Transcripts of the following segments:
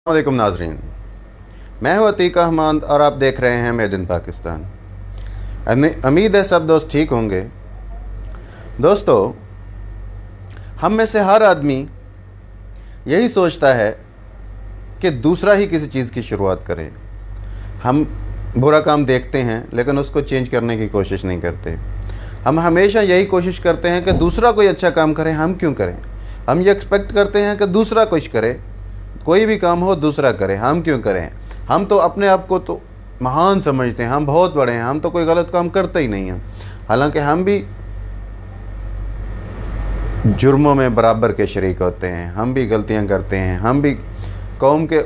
वालेकुम नाजरीन, मैं हूं अतीक अहमद और आप देख रहे हैं मेड इन पाकिस्तान। उम्मीद है सब दोस्त ठीक होंगे। दोस्तों, हम में से हर आदमी यही सोचता है कि दूसरा ही किसी चीज़ की शुरुआत करे। हम बुरा काम देखते हैं लेकिन उसको चेंज करने की कोशिश नहीं करते। हम हमेशा यही कोशिश करते हैं कि दूसरा कोई अच्छा काम करे, हम क्यों करें। हम ये एक्सपेक्ट करते हैं कि दूसरा कुछ करे, कोई भी काम हो दूसरा करे, हम क्यों करें। हम तो अपने आप को तो महान समझते हैं, हम बहुत बड़े हैं, हम तो कोई गलत काम करते ही नहीं हैं। हालांकि हम भी जुर्मों में बराबर के शरीक होते हैं, हम भी गलतियां करते हैं, हम भी कौम के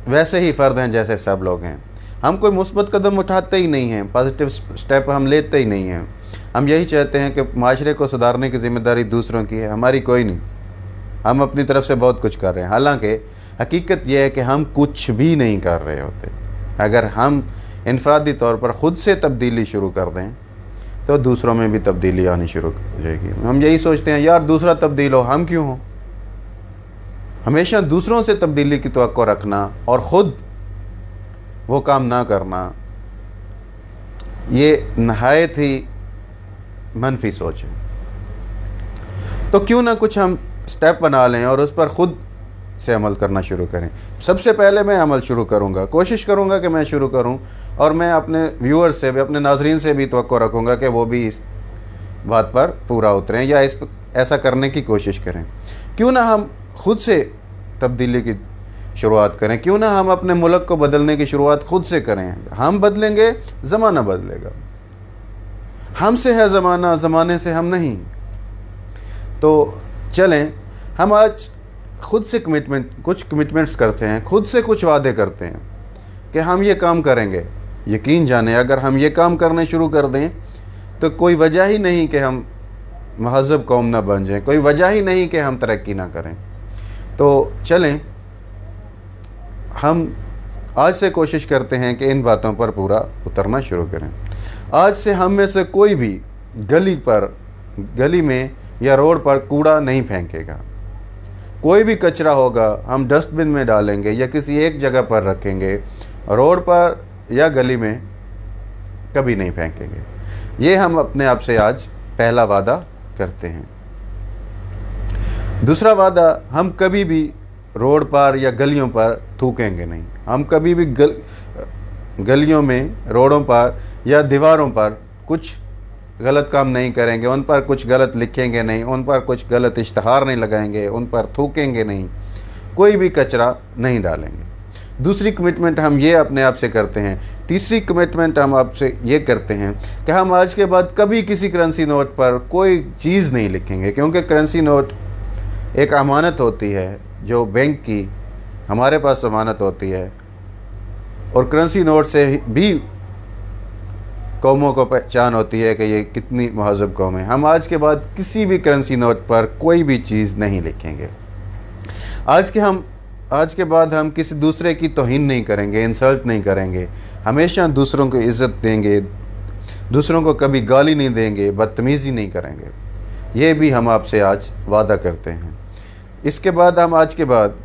वैसे ही फ़र्द हैं जैसे सब लोग हैं। हम कोई मुस्बत कदम उठाते ही नहीं हैं, पॉजिटिव स्टेप हम लेते ही नहीं हैं। हम यही चाहते हैं कि माशरे को सुधारने की ज़िम्मेदारी दूसरों की है, हमारी कोई नहीं। हम अपनी तरफ से बहुत कुछ कर रहे हैं, हालांकि हकीकत यह है कि हम कुछ भी नहीं कर रहे होते। अगर हम इनफरादी तौर पर ख़ुद से तब्दीली शुरू कर दें तो दूसरों में भी तब्दीली आनी शुरू हो जाएगी। हम यही सोचते हैं यार दूसरा तब्दील हो, हम क्यों हो। हमेशा दूसरों से तब्दीली की तवक्को रखना और ख़ुद वो काम ना करना, ये नहायत ही मनफी सोच है। तो क्यों ना कुछ हम स्टेप बना लें और उस पर ख़ुद से अमल करना शुरू करें। सबसे पहले मैं अमल शुरू करूंगा, कोशिश करूंगा कि मैं शुरू करूं, और मैं अपने व्यूअर्स से भी, अपने नाजरीन से भी तवक्को रखूंगा कि वो भी इस बात पर पूरा उतरें या ऐसा करने की कोशिश करें। क्यों ना हम खुद से तब्दीली की शुरुआत करें, क्यों ना हम अपने मुल्क को बदलने की शुरुआत खुद से करें। हम बदलेंगे, ज़माना बदलेगा। हमसे है ज़माना, ज़माने से हम नहीं। तो चलें हम आज खुद से कुछ कमिटमेंट्स करते हैं, खुद से कुछ वादे करते हैं कि हम ये काम करेंगे। यकीन जाने अगर हम ये काम करने शुरू कर दें तो कोई वजह ही नहीं कि हम महज़ब कौम ना बन जाएं, कोई वजह ही नहीं कि हम तरक्की ना करें। तो चलें हम आज से कोशिश करते हैं कि इन बातों पर पूरा उतरना शुरू करें। आज से हम में से कोई भी गली में या रोड पर कूड़ा नहीं फेंकेगा। कोई भी कचरा होगा हम डस्टबिन में डालेंगे या किसी एक जगह पर रखेंगे, रोड पर या गली में कभी नहीं फेंकेंगे। ये हम अपने आप से आज पहला वादा करते हैं। दूसरा वादा, हम कभी भी रोड पर या गलियों पर थूकेंगे नहीं। हम कभी भी गलियों में, रोडों पर या दीवारों पर कुछ गलत काम नहीं करेंगे, उन पर कुछ गलत लिखेंगे नहीं, उन पर कुछ गलत इश्तहार नहीं लगाएंगे, उन पर थूकेंगे नहीं, कोई भी कचरा नहीं डालेंगे। दूसरी कमिटमेंट हम ये अपने आप से करते हैं। तीसरी कमिटमेंट हम आपसे ये करते हैं कि हम आज के बाद कभी किसी करेंसी नोट पर कोई चीज़ नहीं लिखेंगे, क्योंकि करेंसी नोट एक अमानत होती है जो बैंक की हमारे पास अमानत होती है, और करेंसी नोट से भी कौमों को पहचान होती है कि ये कितनी महज़ब कौम है। हम आज के बाद किसी भी करेंसी नोट पर कोई भी चीज़ नहीं लिखेंगे। आज के बाद हम किसी दूसरे की तौहीन नहीं करेंगे, इंसल्ट नहीं करेंगे। हमेशा दूसरों को इज़्ज़त देंगे, दूसरों को कभी गाली नहीं देंगे, बदतमीज़ी नहीं करेंगे। ये भी हम आपसे आज वादा करते हैं। इसके बाद हम आज के बाद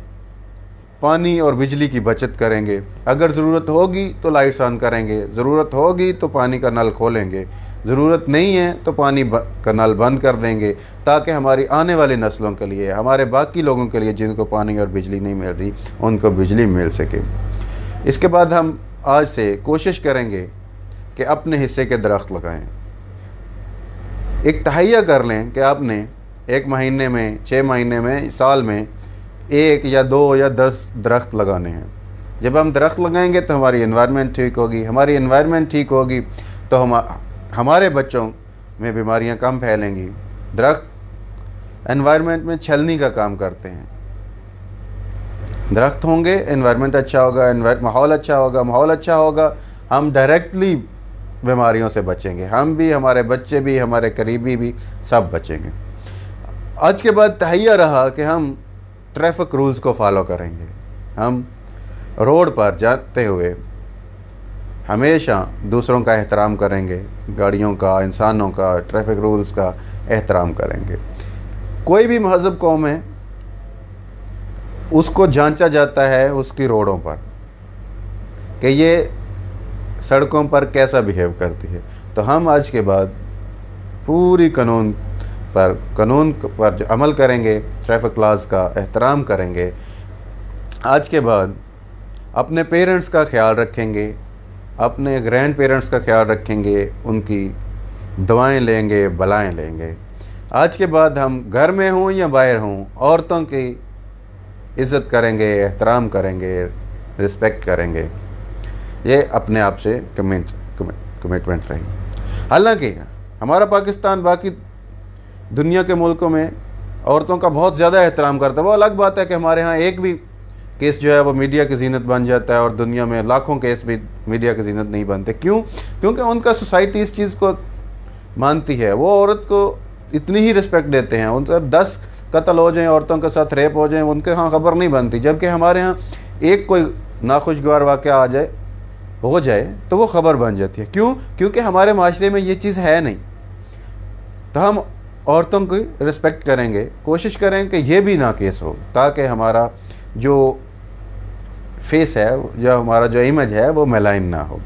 पानी और बिजली की बचत करेंगे। अगर ज़रूरत होगी तो लाइट्स ऑन करेंगे, ज़रूरत होगी तो पानी का नल खोलेंगे, ज़रूरत नहीं है तो पानी का नल बंद कर देंगे, ताकि हमारी आने वाली नस्लों के लिए, हमारे बाकी लोगों के लिए जिनको पानी और बिजली नहीं मिल रही, उनको बिजली मिल सके। इसके बाद हम आज से कोशिश करेंगे कि अपने हिस्से के दरख्त लगाएँ। एक तहैया कर लें कि आपने 1 महीने में, 6 महीने में, साल में 1 या 2 या 10 दरख्त लगाने हैं। जब हम दरख्त लगाएंगे तो हमारी एनवायरनमेंट ठीक होगी, हमारी एनवायरनमेंट ठीक होगी तो हमारे बच्चों में बीमारियां कम फैलेंगी। दरख्त एनवायरनमेंट में छलनी का काम करते हैं। दरख्त होंगे, एनवायरनमेंट अच्छा होगा, माहौल अच्छा होगा, माहौल अच्छा होगा, हम डायरेक्टली बीमारियों से बचेंगे। हम भी, हमारे बच्चे भी, हमारे करीबी भी, सब बचेंगे। आज के बाद तहैया रहा कि हम ट्रैफिक रूल्स को फॉलो करेंगे। हम रोड पर जाते हुए हमेशा दूसरों का एहतराम करेंगे, गाड़ियों का, इंसानों का, ट्रैफिक रूल्स का एहतराम करेंगे। कोई भी महज़ब कौम है اس کو جانچا جاتا ہے اس کی روڈوں پر کہ یہ سڑکوں پر کیسا بیہیو کرتی ہے. تو ہم آج کے بعد پوری قانون پر جو عمل کریں گے، ٹریفک لاز کا احترام کریں گے. آج کے بعد اپنے پیرنٹس کا خیال رکھیں گے، اپنے گرینڈ پیرنٹس کا خیال رکھیں گے، ان کی دعائیں لیں گے، بلائیں لیں گے. آج کے بعد ہم گھر میں ہوں یا باہر ہوں عورتوں کی عزت کریں گے، احترام کریں گے، رسپیکٹ کریں گے. یہ اپنے آپ سے کمٹمنٹ رہی. حالانکہ ہمارا پاکستان باقی دنیا کے ملکوں میں عورتوں کا بہت زیادہ احترام کرتا ہے. وہ الگ بات ہے کہ ہمارے ہاں ایک بھی کیس جو ہے وہ میڈیا کی زینت بن جاتا ہے، اور دنیا میں لاکھوں کیس بھی میڈیا کی زینت نہیں بنتے. کیوں؟ کیونکہ ان کا سوسائٹی اس چیز کو مانتی ہے. وہ عورت کو اتنی ہی رسپیکٹ دیتے ہیں. ان کا 10 قتل ہو جائیں، عورتوں کے ساتھ ریپ ہو جائیں، ان کے ہاں خبر نہیں بنتی. جبکہ ہمارے ہاں ایک کوئی ناخوشگوار واقعہ ہو جائے تو وہ خبر بن جاتی ہے. کیوں؟ کیونکہ ہمارے معاشرے میں یہ چیز ہے نہیں. تو ہم عورتوں کی رسپیکٹ کریں گے، کوشش کریں کہ یہ بھی نہ کیس ہو، تاکہ ہمارا جو فیس ہے، جو ہمارا جو امیج ہے وہ ملائن نہ ہو.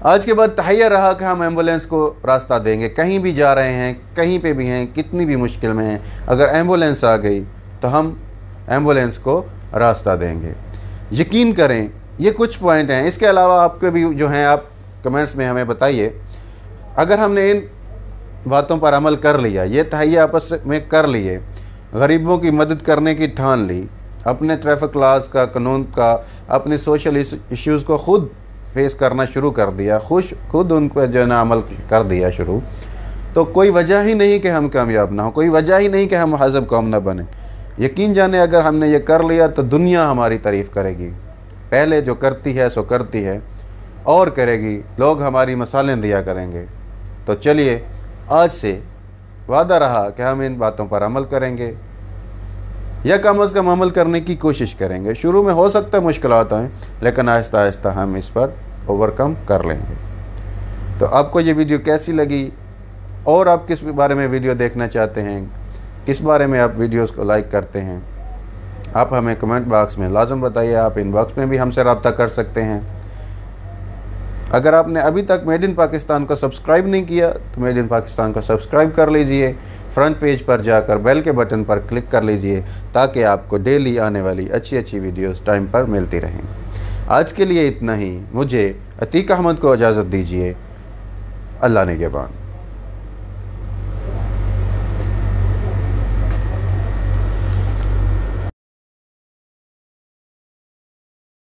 آج کے بعد تحیہ رہا کہ ہم ایمبولینس کو راستہ دیں گے. کہیں بھی جا رہے ہیں، کہیں پہ بھی ہیں، کتنی بھی مشکل میں ہیں، اگر ایمبولینس آ گئی تو ہم ایمبولینس کو راستہ دیں گے. یقین کریں، یہ کچھ پوائنٹ ہیں. اس کے علاوہ آپ کے بھی جو ہیں، آپ کمنٹس میں ہمیں بتائیے. اگر ہم نے ان باتوں پر عمل کر لیا، یہ تحیہ آپس میں کر لیے، غریبوں کی مدد کرنے کی ٹھان لی، اپنے ٹریفک لاز کا، قانون کا، اپنے سوشل ایشوز کو خود فیس کرنا شروع کر دیا، خود ان کو جو ہے نا عمل کر دیا شروع، تو کوئی وجہ ہی نہیں کہ ہم کامیاب نہ ہوں، کوئی وجہ ہی نہیں کہ ہم مہذب قوم نہ بنیں. یقین جانے اگر ہم نے یہ کر لیا تو دنیا ہماری تعریف کرے گی. پہلے جو کرتی ہے سو کرتی ہے اور کرے گی. لوگ ہماری مثالیں دیا کریں گے. تو چلیے آج سے وعدہ رہا کہ ہم ان باتوں پر عمل کریں گے، یا کم از کم عمل کرنے کی کوشش کریں گے. شروع میں ہو سکتا ہے مشکلات آئیں، لیکن آہستہ آہستہ ہم اس پر اوورکم کر لیں گے. تو آپ کو یہ ویڈیو کیسی لگی، اور آپ کس بارے میں ویڈیو دیکھنا چاہتے ہیں، کس بارے میں آپ ویڈیوز کو لائک کرتے ہیں، آپ ہمیں کمنٹ باکس میں لازم بتائیے. آپ ان باکس میں بھی ہم سے رابطہ کر سکتے ہیں. اگر آپ نے ابھی تک میڈ ان پاکستان کو سبسکرائب نہیں کیا تو میڈ ان پاکستان کو سبسکرائب کر لیجئے. فرنٹ پیج پر جا کر بیل کے بٹن پر کلک کر لیجئے، تاکہ آپ کو ڈیلی آنے والی اچھی ویڈیوز ٹائم پر ملتی رہیں. آج کے لیے اتنا ہی. مجھے عتیق احمد کو اجازت دیجیے. اللہ نگہبان.